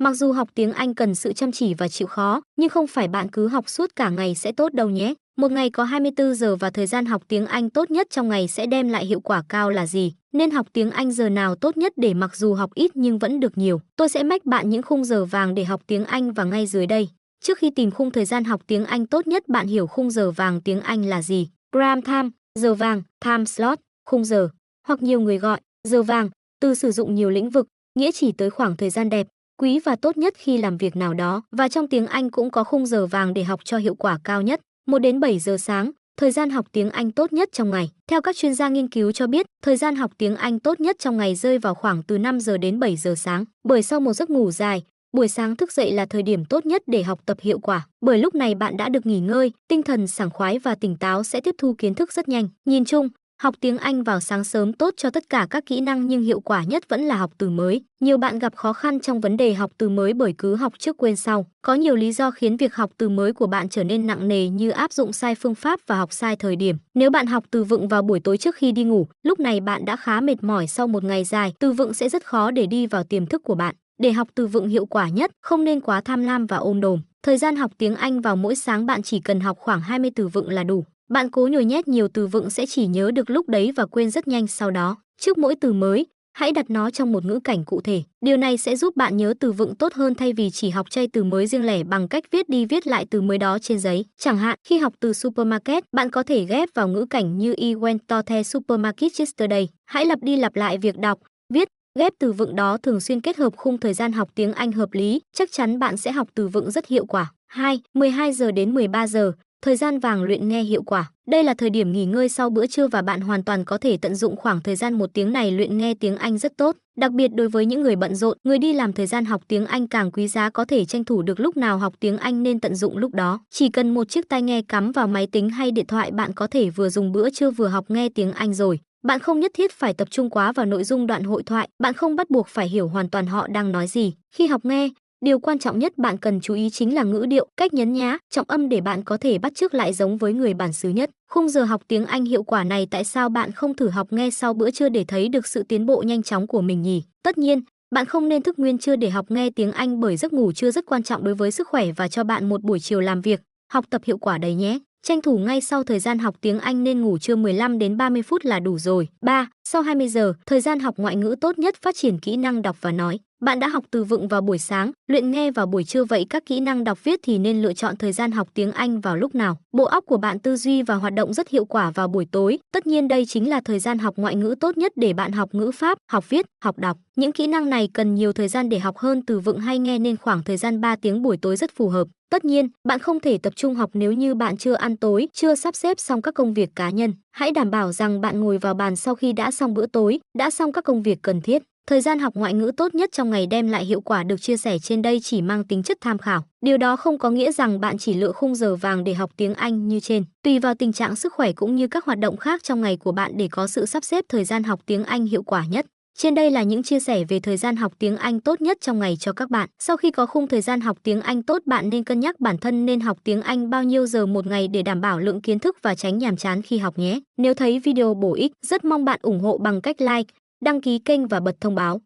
Mặc dù học tiếng Anh cần sự chăm chỉ và chịu khó, nhưng không phải bạn cứ học suốt cả ngày sẽ tốt đâu nhé. Một ngày có 24 giờ và thời gian học tiếng Anh tốt nhất trong ngày sẽ đem lại hiệu quả cao là gì? Nên học tiếng Anh giờ nào tốt nhất để mặc dù học ít nhưng vẫn được nhiều? Tôi sẽ mách bạn những khung giờ vàng để học tiếng Anh và ngay dưới đây. Trước khi tìm khung thời gian học tiếng Anh tốt nhất, bạn hiểu khung giờ vàng tiếng Anh là gì? Prime time, giờ vàng, time slot, khung giờ, hoặc nhiều người gọi giờ vàng, từ sử dụng nhiều lĩnh vực, nghĩa chỉ tới khoảng thời gian đẹp, quý và tốt nhất khi làm việc nào đó. Và trong tiếng Anh cũng có khung giờ vàng để học cho hiệu quả cao nhất, 1 đến 7 giờ sáng, thời gian học tiếng Anh tốt nhất trong ngày. Theo các chuyên gia nghiên cứu cho biết, thời gian học tiếng Anh tốt nhất trong ngày rơi vào khoảng từ 5 giờ đến 7 giờ sáng. Bởi sau một giấc ngủ dài, buổi sáng thức dậy là thời điểm tốt nhất để học tập hiệu quả. Bởi lúc này bạn đã được nghỉ ngơi, tinh thần sảng khoái và tỉnh táo sẽ tiếp thu kiến thức rất nhanh. Nhìn chung, học tiếng Anh vào sáng sớm tốt cho tất cả các kỹ năng nhưng hiệu quả nhất vẫn là học từ mới. Nhiều bạn gặp khó khăn trong vấn đề học từ mới bởi cứ học trước quên sau. Có nhiều lý do khiến việc học từ mới của bạn trở nên nặng nề như áp dụng sai phương pháp và học sai thời điểm. Nếu bạn học từ vựng vào buổi tối trước khi đi ngủ, lúc này bạn đã khá mệt mỏi sau một ngày dài, từ vựng sẽ rất khó để đi vào tiềm thức của bạn. Để học từ vựng hiệu quả nhất, không nên quá tham lam và ôm đồm. Thời gian học tiếng Anh vào mỗi sáng bạn chỉ cần học khoảng 20 từ vựng là đủ. Bạn cố nhồi nhét nhiều từ vựng sẽ chỉ nhớ được lúc đấy và quên rất nhanh sau đó. Trước mỗi từ mới, hãy đặt nó trong một ngữ cảnh cụ thể. Điều này sẽ giúp bạn nhớ từ vựng tốt hơn thay vì chỉ học chay từ mới riêng lẻ bằng cách viết đi viết lại từ mới đó trên giấy. Chẳng hạn, khi học từ supermarket, bạn có thể ghép vào ngữ cảnh như I went to the supermarket yesterday. Hãy lặp đi lặp lại việc đọc, viết, ghép từ vựng đó thường xuyên kết hợp khung thời gian học tiếng Anh hợp lý, chắc chắn bạn sẽ học từ vựng rất hiệu quả. 2. 12 giờ đến 13 giờ. Thời gian vàng luyện nghe hiệu quả. Đây là thời điểm nghỉ ngơi sau bữa trưa và bạn hoàn toàn có thể tận dụng khoảng thời gian 1 tiếng này luyện nghe tiếng Anh rất tốt. Đặc biệt đối với những người bận rộn, người đi làm, thời gian học tiếng Anh càng quý giá, có thể tranh thủ được lúc nào học tiếng Anh nên tận dụng lúc đó. Chỉ cần một chiếc tai nghe cắm vào máy tính hay điện thoại, bạn có thể vừa dùng bữa trưa vừa học nghe tiếng Anh rồi. Bạn không nhất thiết phải tập trung quá vào nội dung đoạn hội thoại, bạn không bắt buộc phải hiểu hoàn toàn họ đang nói gì. Khi học nghe, điều quan trọng nhất bạn cần chú ý chính là ngữ điệu, cách nhấn nhá, trọng âm để bạn có thể bắt chước lại giống với người bản xứ nhất. Khung giờ học tiếng Anh hiệu quả này, tại sao bạn không thử học nghe sau bữa trưa để thấy được sự tiến bộ nhanh chóng của mình nhỉ? Tất nhiên, bạn không nên thức nguyên trưa để học nghe tiếng Anh bởi giấc ngủ trưa rất quan trọng đối với sức khỏe và cho bạn một buổi chiều làm việc, học tập hiệu quả đấy nhé. Tranh thủ ngay sau thời gian học tiếng Anh nên ngủ trưa 15 đến 30 phút là đủ rồi. 3. Sau 20 giờ, thời gian học ngoại ngữ tốt nhất phát triển kỹ năng đọc và nói. Bạn đã học từ vựng vào buổi sáng, luyện nghe vào buổi trưa, vậy các kỹ năng đọc viết thì nên lựa chọn thời gian học tiếng Anh vào lúc nào? Bộ óc của bạn tư duy và hoạt động rất hiệu quả vào buổi tối. Tất nhiên đây chính là thời gian học ngoại ngữ tốt nhất để bạn học ngữ pháp, học viết, học đọc. Những kỹ năng này cần nhiều thời gian để học hơn từ vựng hay nghe nên khoảng thời gian 3 tiếng buổi tối rất phù hợp. Tất nhiên, bạn không thể tập trung học nếu như bạn chưa ăn tối, chưa sắp xếp xong các công việc cá nhân. Hãy đảm bảo rằng bạn ngồi vào bàn sau khi đã xong bữa tối, đã xong các công việc cần thiết. Thời gian học ngoại ngữ tốt nhất trong ngày đem lại hiệu quả được chia sẻ trên đây chỉ mang tính chất tham khảo. Điều đó không có nghĩa rằng bạn chỉ lựa khung giờ vàng để học tiếng Anh như trên. Tùy vào tình trạng sức khỏe cũng như các hoạt động khác trong ngày của bạn để có sự sắp xếp thời gian học tiếng Anh hiệu quả nhất. Trên đây là những chia sẻ về thời gian học tiếng Anh tốt nhất trong ngày cho các bạn. Sau khi có khung thời gian học tiếng Anh tốt, bạn nên cân nhắc bản thân nên học tiếng Anh bao nhiêu giờ một ngày để đảm bảo lượng kiến thức và tránh nhàm chán khi học nhé. Nếu thấy video bổ ích, rất mong bạn ủng hộ bằng cách like, đăng ký kênh và bật thông báo.